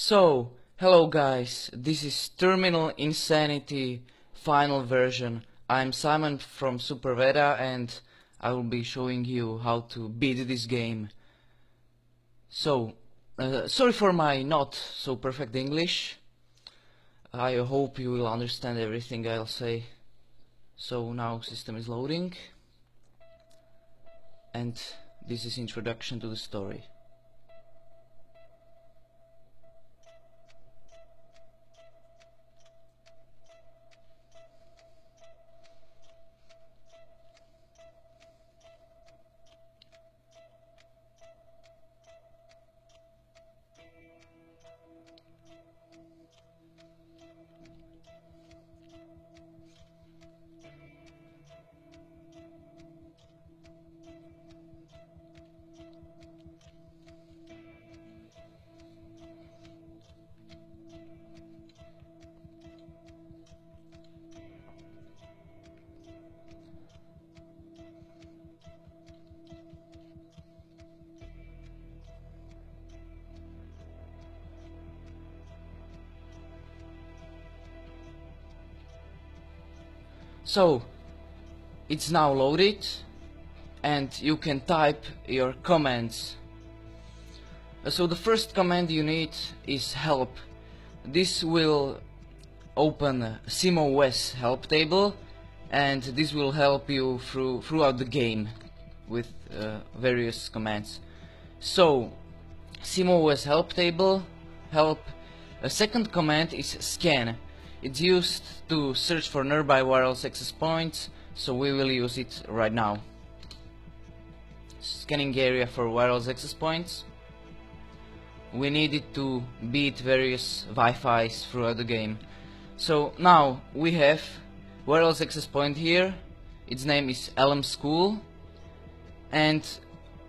So, hello guys, this is Terminal Insanity final version. I'm Simon from SuperVeda and I will be showing you how to beat this game. So, sorry for my not so perfect English. I hope you will understand everything I'll say. So now system is loading and this is introduction to the story. So, it's now loaded and you can type your commands. So the first command you need is help. This will open SimOS help table and this will help you throughout the game with various commands. So SimOS help table, help. A second command is scan. It's used to search for nearby wireless access points, so we will use it right now. Scanning area for wireless access points. We need it to beat various Wi-Fi's throughout the game. So now we have wireless access point here. Its name is LM School, and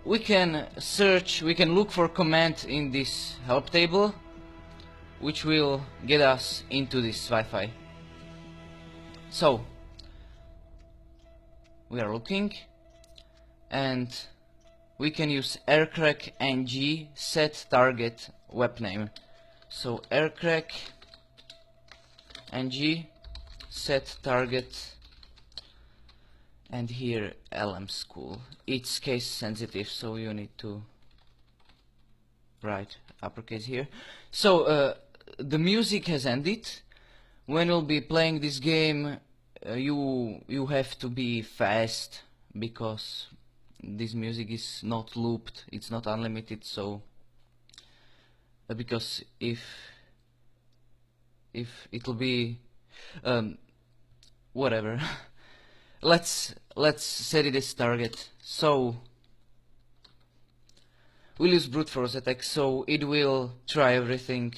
we can search, we can look for command in this help table which will get us into this Wi-Fi. So we are looking and we can use aircrack ng set target web name. So aircrack ng set target and here LM School. It's case sensitive, so you need to write uppercase here. So the music has ended. When you'll be playing this game, you have to be fast because this music is not looped, it's not unlimited. So because if it'll be whatever. let's set it as target. So we'll use brute force attack, so it will try everything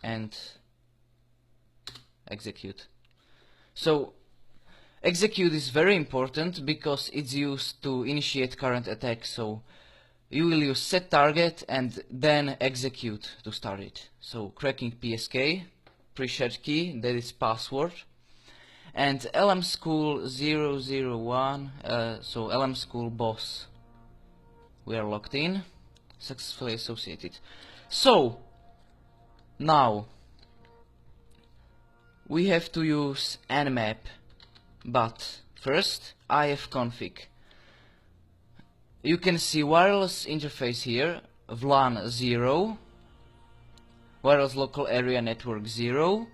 and execute. So execute is very important because it's used to initiate current attack. So you will use set target and then execute to start it. So cracking PSK, pre-shared key, that is password, and LM School 001, so LM School boss. We are logged in, successfully associated. So now we have to use nmap, but first ifconfig. You can see wireless interface here, VLAN 0, wireless local area network 0,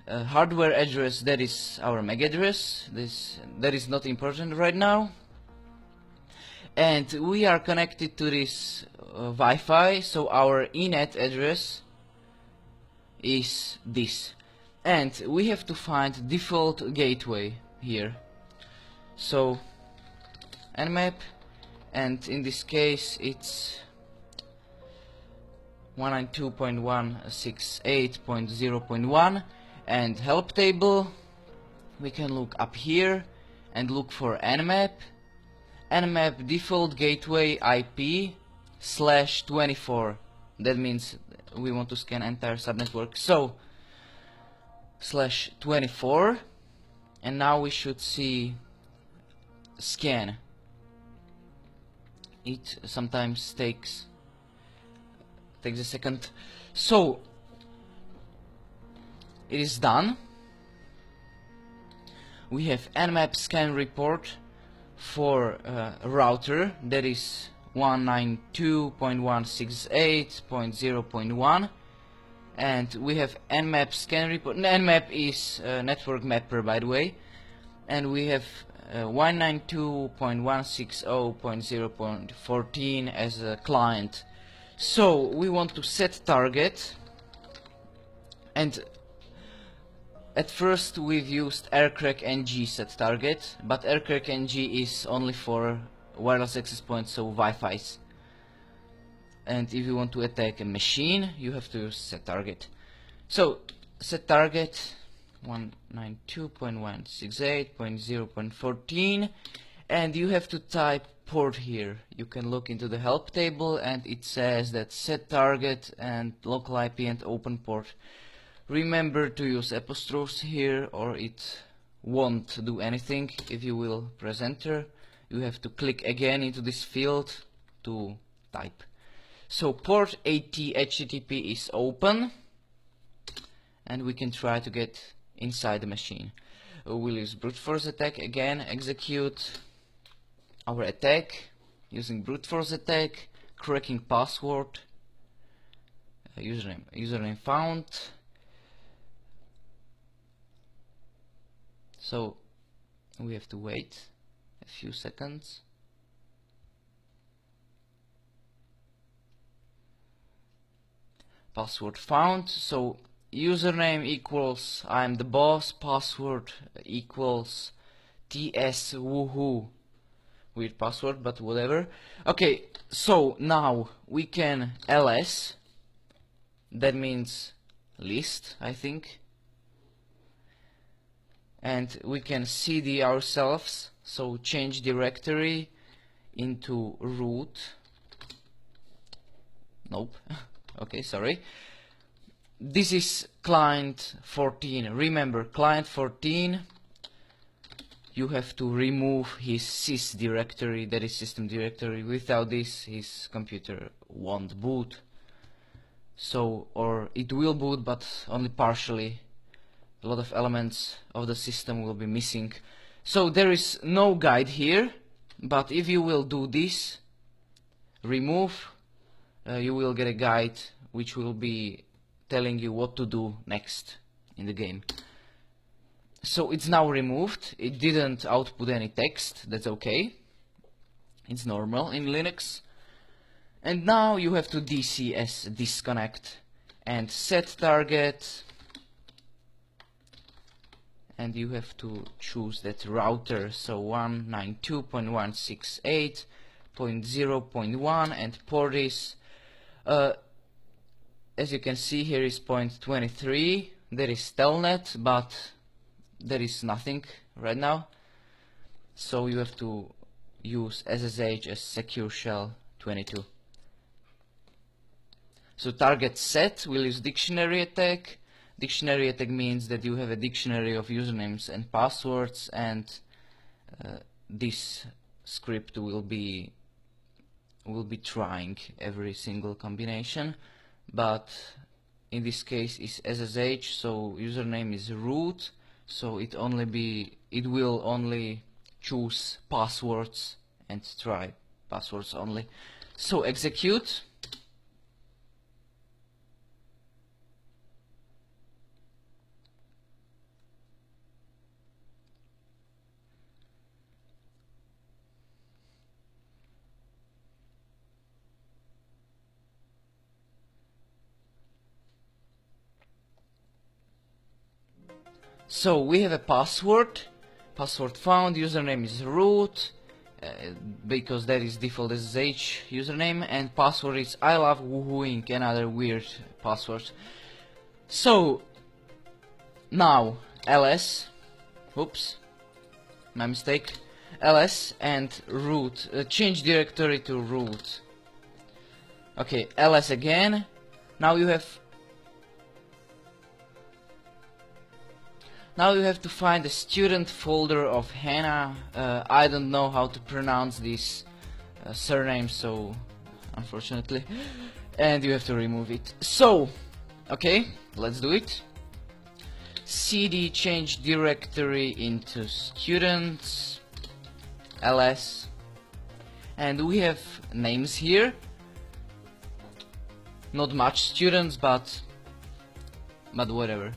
hardware address, that is our MAC address, that is not important right now, and we are connected to this Wi-Fi, so our eNet address is this, and we have to find default gateway here. So nmap, and in this case it's 192.168.0.1, and help table. We can look up here and look for nmap. Nmap default gateway IP /24. That means we want to scan entire subnetwork. So /24, and now we should see scan. It sometimes takes takes a second. So it is done. We have nmap scan report for a router that is 192.168.0.1, and we have nmap scan report. Nmap is network mapper, by the way, and we have 192.160.0.14 as a client. So we want to set target, and at first we've used aircrack ng set target, but aircrack ng is only for wireless access points, so Wi-Fi's. And if you want to attack a machine, you have to use set target. So set target 192.168.0.14, and you have to type port here. You can look into the help table, and it says that set target and local IP and open port. Remember to use apostrophes here, or it won't do anything. If you will press enter, you have to click again into this field to type. So port 80 HTTP is open, and we can try to get inside the machine. We'll use brute force attack again, execute our attack using brute force attack, cracking password, username found. So we have to wait a few seconds. Password found. So username equals I'm the boss, password equals TS woohoo. Weird password, but whatever. Okay, so now we can ls, that means list, I think, and we can cd ourselves, so change directory into root. Nope. Okay, sorry. This is client 14. Remember, client 14, you have to remove his sys directory, that is system directory. Without this, his computer won't boot. So, or it will boot, but only partially. A lot of elements of the system will be missing. So there is no guide here, but if you will do this, remove, you will get a guide which will be telling you what to do next in the game. So it's now removed. It didn't output any text. That's okay. It's normal in Linux. And now you have to DC as disconnect and set target, and you have to choose that router, so 192.168.0.1, and port is as you can see here is point 23. There is telnet, but there is nothing right now, so you have to use SSH as secure shell 22. So target set, we'll use dictionary attack. Dictionary attack means that you have a dictionary of usernames and passwords, and this script will be trying every single combination, but in this case is SSH, so username is root, so it will only choose passwords and try passwords only. So execute. So we have a password found, username is root, because that is default SSH username, and password is I love woohooing, another weird password. So now ls, oops, my mistake, ls and root, change directory to root. Okay, ls again. Now you have to find the student folder of Hannah. I don't know how to pronounce this surname, so unfortunately. and you have to remove it. So, okay, let's do it. cd change directory into students ls, and we have names here. Not much students, but whatever.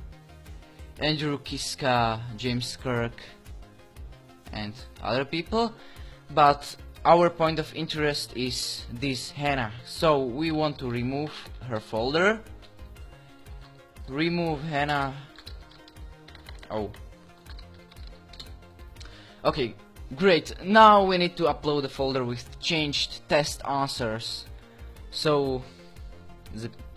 Andrew Kiska, James Kirk, and other people. But our point of interest is this Hannah. So we want to remove her folder. Remove Hannah. Oh. Okay, great. Now we need to upload a folder with changed test answers. So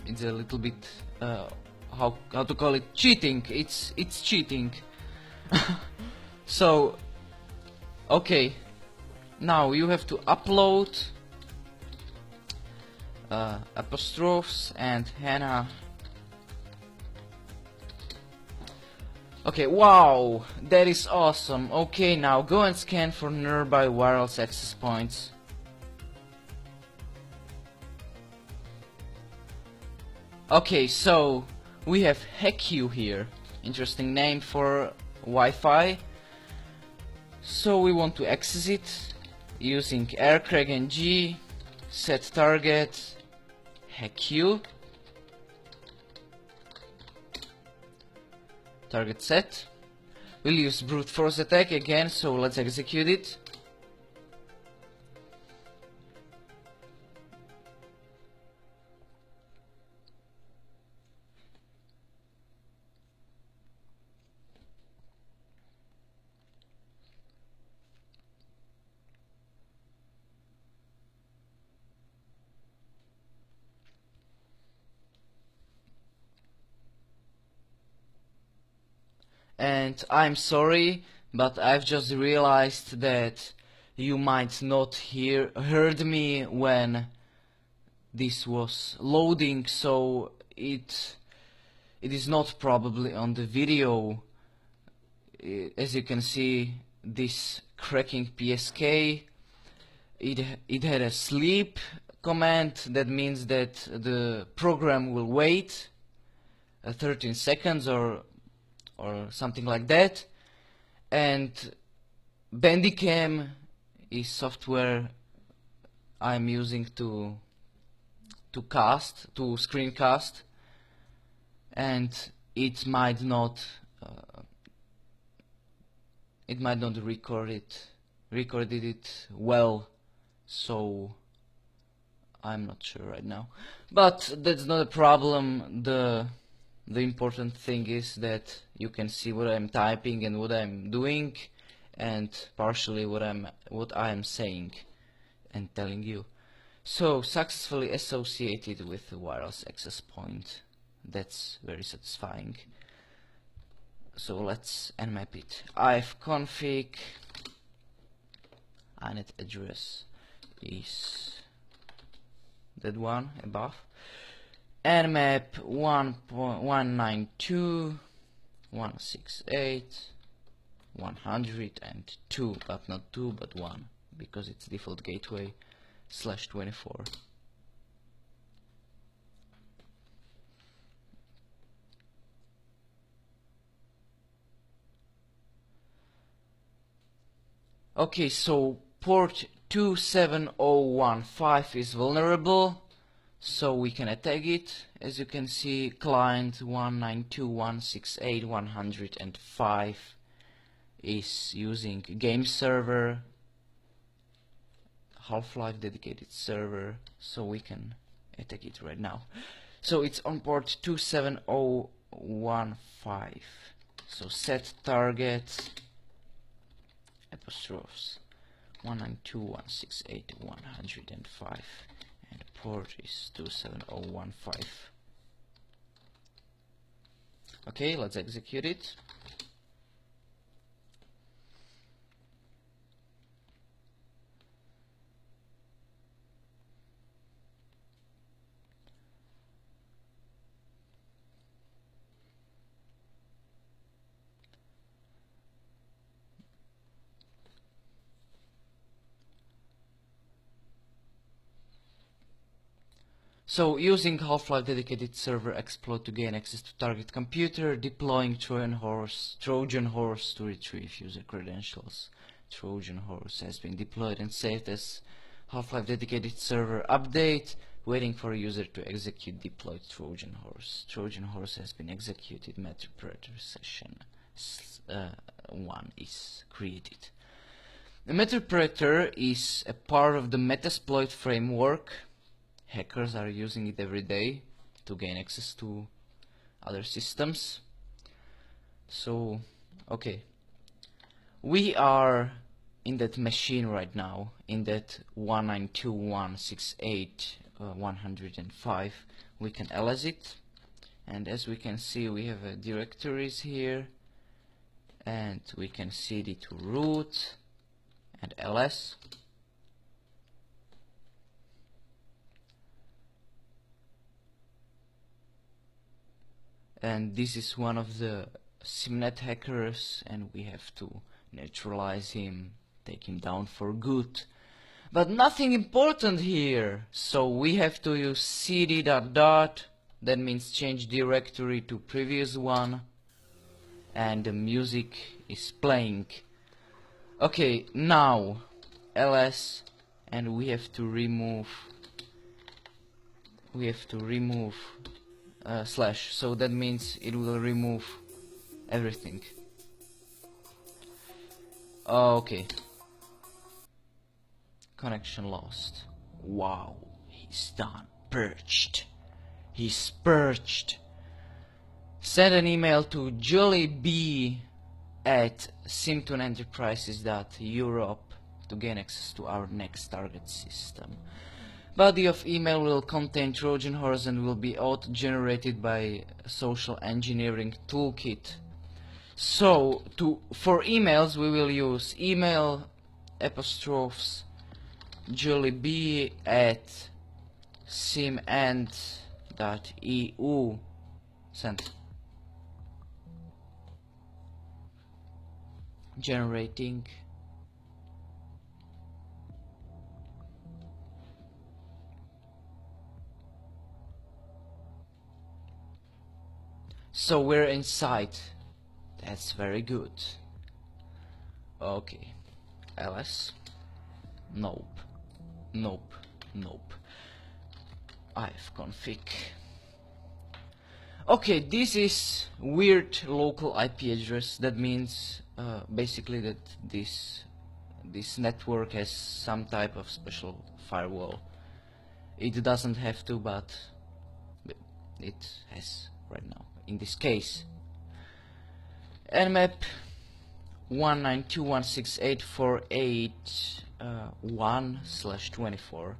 it's a little bit how to call it, cheating. It's cheating. So okay, now you have to upload apostrophes and Hannah. Okay, wow, that is awesome. Okay, now go and scan for nearby wireless access points. Okay, so we have HackU here. Interesting name for Wi-Fi. So we want to access it using rcreg ng, set target, HackU, target set. We'll use brute force attack again, so let's execute it. And I'm sorry, but I've just realized that you might not heard me when this was loading, so it is not probably on the video. As you can see, this cracking PSK, it had a sleep command. That means that the program will wait 13 seconds or something like that. And Bandicam is software I'm using to screencast, and it might not recorded it well, so I'm not sure right now, but that's not a problem. The important thing is that you can see what I'm typing and what I'm doing, and partially what I am saying and telling you. So, successfully associated with the wireless access point. That's very satisfying. So let's nmap it. ifconfig inet address is that one above. Nmap 192.168.102, but not 2 but 1, because it's default gateway /24. Okay, so port 27015 is vulnerable, so we can attack it. As you can see, client 192.168.105 is using game server, Half-Life dedicated server, so we can attack it right now. So it's on port 27015. So set target apostrophes 192.168.105, and port is 27015. Okay, let's execute it. So using Half-Life dedicated server exploit to gain access to target computer, deploying Trojan horse to retrieve user credentials. Trojan horse has been deployed and saved as Half-Life dedicated server update, waiting for a user to execute deployed Trojan horse. Trojan horse has been executed. Metaparator session 1 is created. The Metaparator is a part of the Metasploit framework. Hackers are using it every day to gain access to other systems. So, okay, we are in that machine right now, in that 192.168.105. We can ls it, and as we can see, we have directories here, and we can cd to root and ls. And this is one of the Simnet hackers, and we have to neutralize him, take him down for good. But nothing important here, so we have to use cd ... that means change directory to previous one, and the music is playing. Okay, now ls, and we have to remove slash, so that means it will remove everything. Okay, connection lost. Wow, he's done. He's purged. Send an email to jollyb@simptonenterprises.europe to gain access to our next target system. Body of email will contain Trojan horse and will be auto-generated by social engineering toolkit. So for emails we will use email apostrophes jollyb@simend.eu. Send. Generating. So we're inside. That's very good. Okay. ls. Nope. ifconfig. Okay, this is weird local IP address. That means basically that this network has some type of special firewall. It doesn't have to, but it has right now. In this case, nmap 192.168.48.1/24.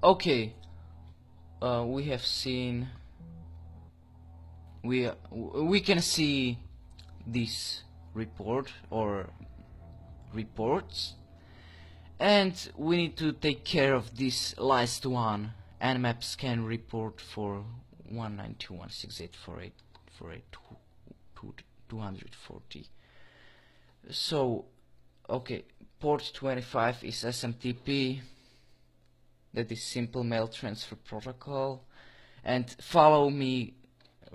Okay, we have seen, we can see this report or reports, and we need to take care of this last one, nmap scan report for 192.168.48.240. So okay, port 25 is SMTP, that is simple mail transfer protocol, and follow me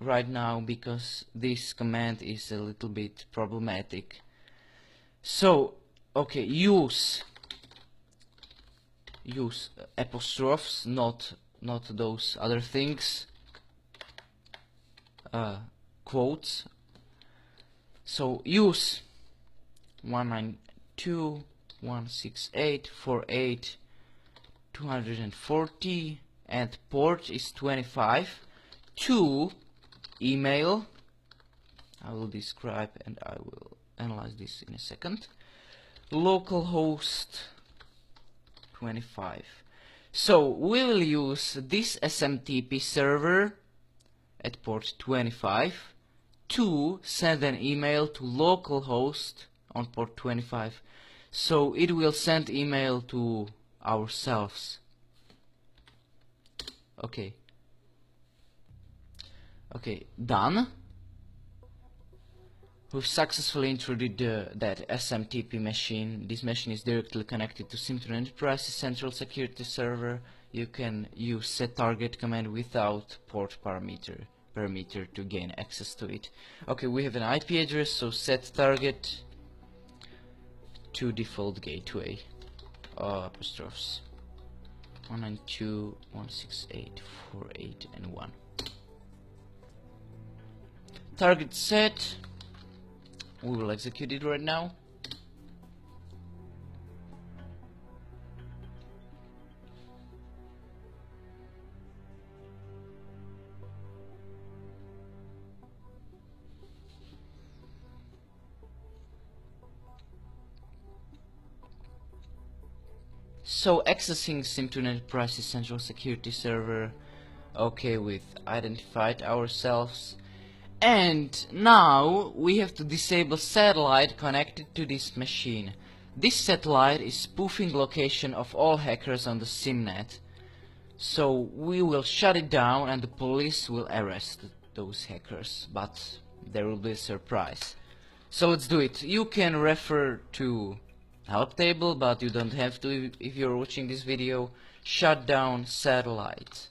right now because this command is a little bit problematic. So okay, use apostrophes, not those other things, quotes. So use 192.168.48.240 and port is 25 to email. I will describe and I will analyze this in a second. Localhost 25. So we will use this SMTP server at port 25 to send an email to localhost on port 25. So it will send email to ourselves. Okay. Okay, done. We've successfully introduced that SMTP machine. This machine is directly connected to Simton Enterprise's central security server. You can use set target command without port parameter to gain access to it. Okay, we have an IP address, so set target to default gateway. Apostrophes 192.168.48 and 1. Target set. We will execute it right now. So accessing Simton Enterprise's central security server. Okay, we've identified ourselves. And now we have to disable satellite connected to this machine. This satellite is spoofing location of all hackers on the SimNet. So we will shut it down and the police will arrest those hackers. But there will be a surprise. So let's do it. You can refer to help table, but you don't have to if you're watching this video. Shut down satellite.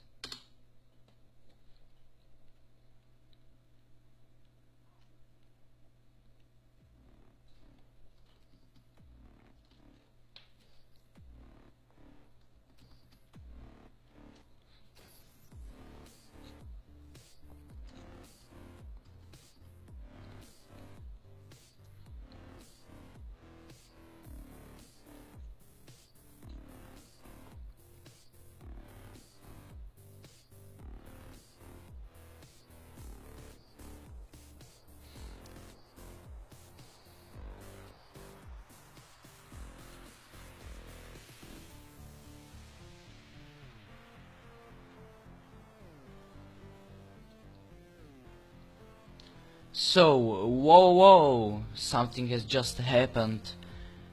So, whoa, something has just happened.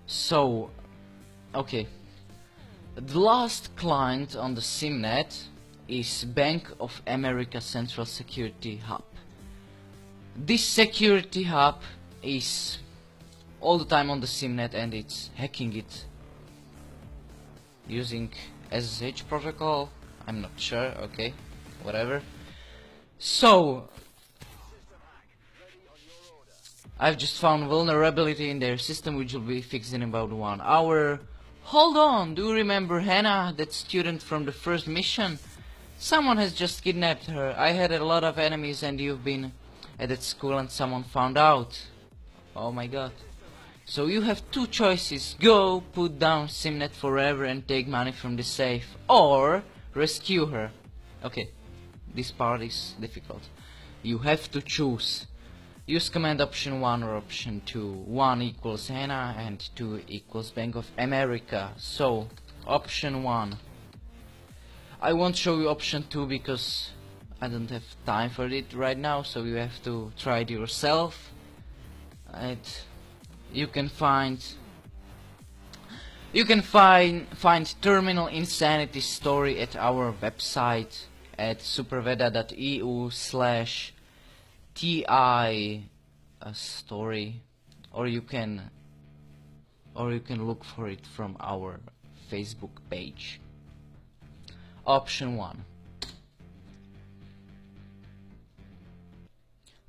So, okay. The last client on the SimNet is Bank of America Central Security Hub. This security hub is all the time on the SimNet and it's hacking it using SSH protocol. I'm not sure, okay, whatever. So, I've just found vulnerability in their system which will be fixed in about 1 hour. Hold on, do you remember Hannah, that student from the first mission? Someone has just kidnapped her. I had a lot of enemies and you've been at that school and someone found out. Oh my god. So you have two choices. Go, put down SimNet forever and take money from the safe. Or rescue her. Okay, this part is difficult. You have to choose. Use command option 1 or option 2. 1 equals Hannah and 2 equals Bank of America. So, option 1. I won't show you option 2 because I don't have time for it right now, so you have to try it yourself. And you can find Terminal Insanity story at our website at superveda.eu/TI story, or you can look for it from our Facebook page. Option 1.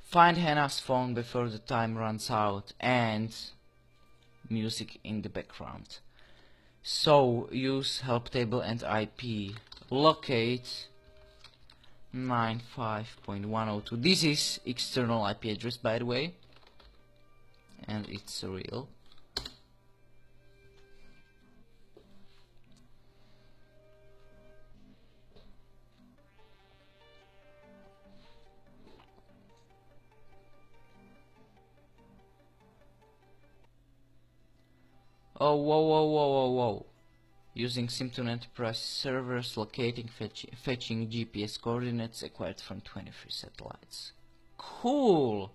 Find Hannah's phone before the time runs out and music in the background. So use help table and IP. Locate 95.102. This is external IP address, by the way, and it's real. Oh, whoa. Using Simton Enterprise servers, locating, fetching GPS coordinates acquired from 23 satellites. Cool!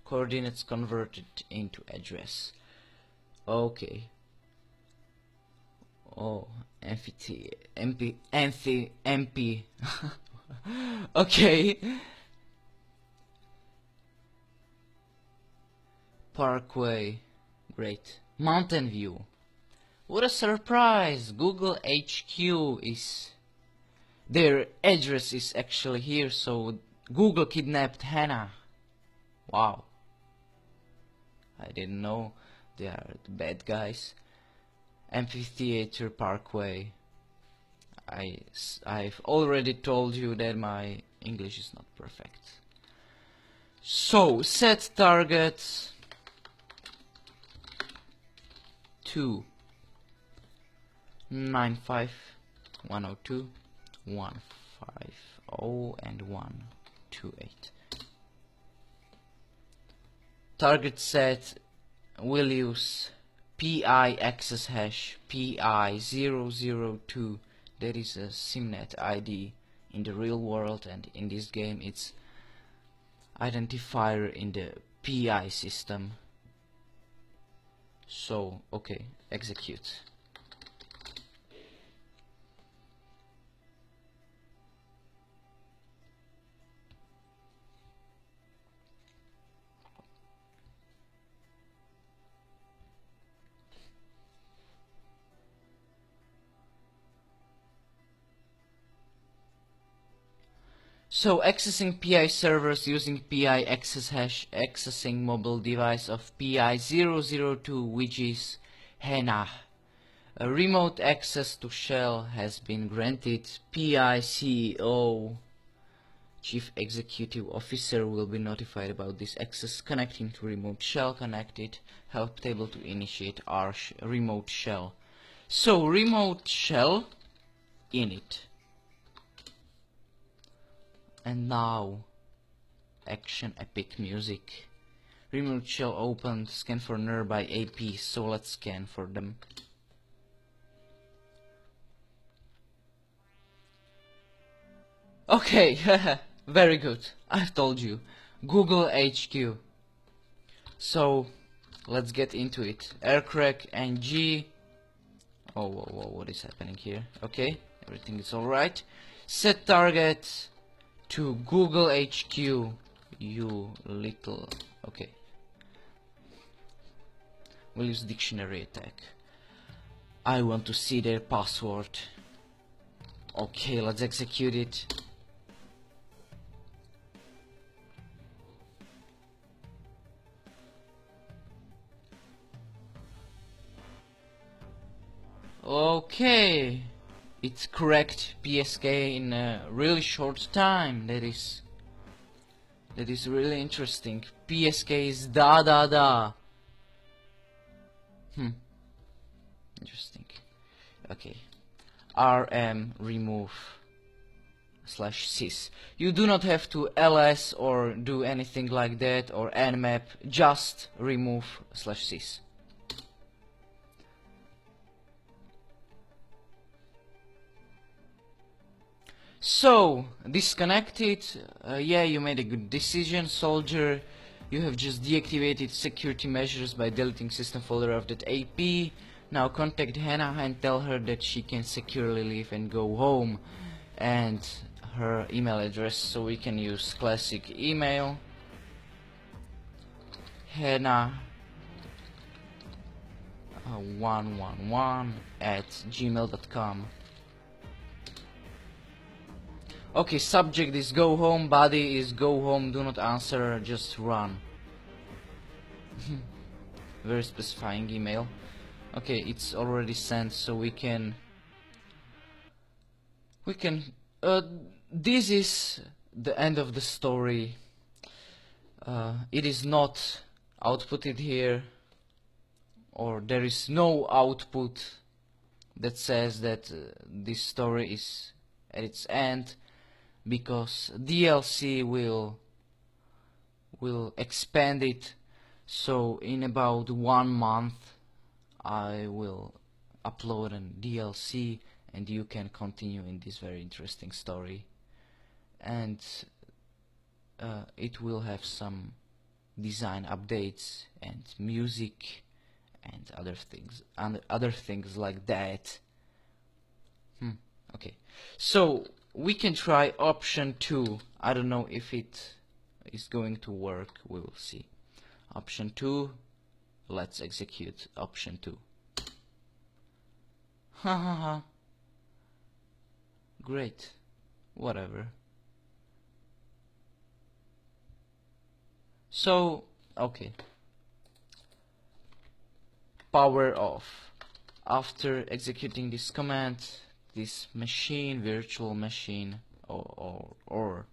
Coordinates converted into address. Okay. Oh, MP. Okay. Parkway. Great. Mountain View. What a surprise! Google HQ is... Their address is actually here, so Google kidnapped Hannah. Wow. I didn't know they are the bad guys. Amphitheater Parkway. I've already told you that my English is not perfect. So, set target to 95.102, 150 and 128. Target set will use PI access hash PI002. That is a SIMnet ID in the real world, and in this game it's identifier in the PI system. So, okay, execute. So accessing PI servers using PI access hash, accessing mobile device of PI002, which is Hannah. A remote access to shell has been granted. PI CEO, Chief Executive Officer, will be notified about this access. Connecting to remote shell. Connected. Help table to initiate our remote shell. So remote shell init. And now, action epic music. Remote shell opened, scan for nearby APs, so let's scan for them. Okay, very good, I've told you. Google HQ. So, let's get into it. Aircrack NG. Oh, whoa, what is happening here? Okay, everything is alright. Set target to Google HQ, you little... Okay. We'll use dictionary attack. I want to see their password. Okay, let's execute it. Okay. It's correct PSK in a really short time. That is really interesting. PSK is da. Interesting. Okay. rm remove /sys. You do not have to ls or do anything like that, or nmap, just remove /sys. So, disconnected. Yeah, you made a good decision, soldier. You have just deactivated security measures by deleting system folder of that AP. Now contact Hannah and tell her that she can securely leave and go home. And her email address, so we can use classic email. Hannah 111 at gmail.com. Okay, subject is go home, body is go home, do not answer, just run. Very specifying email. Okay, it's already sent, so we can this is the end of the story. It is not outputted here, or there is no output that says that this story is at its end, because DLC will expand it. So in about 1 month I will upload a DLC and you can continue in this very interesting story, and it will have some design updates and music and other things like that. Okay, so we can try option 2. I don't know if it is going to work. We will see. Option 2. Let's execute option 2. Ha ha ha. Great. Whatever. So, okay. Power off. After executing this command, this machine, virtual machine, or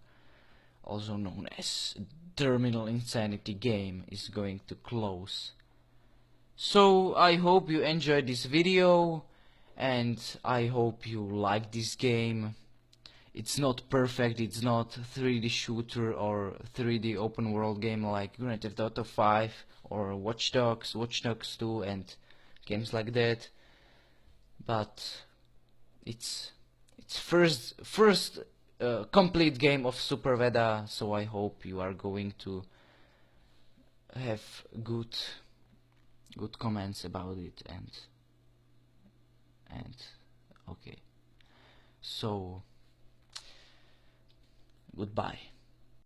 also known as terminal insanity game, is going to close. So I hope you enjoyed this video, and I hope you like this game. It's not perfect, it's not 3D shooter or 3D open world game like Grand Theft Auto 5 or Watch Dogs 2 and games like that, but it's first complete game of Super Veda, so I hope you are going to have good comments about it, and okay, so goodbye.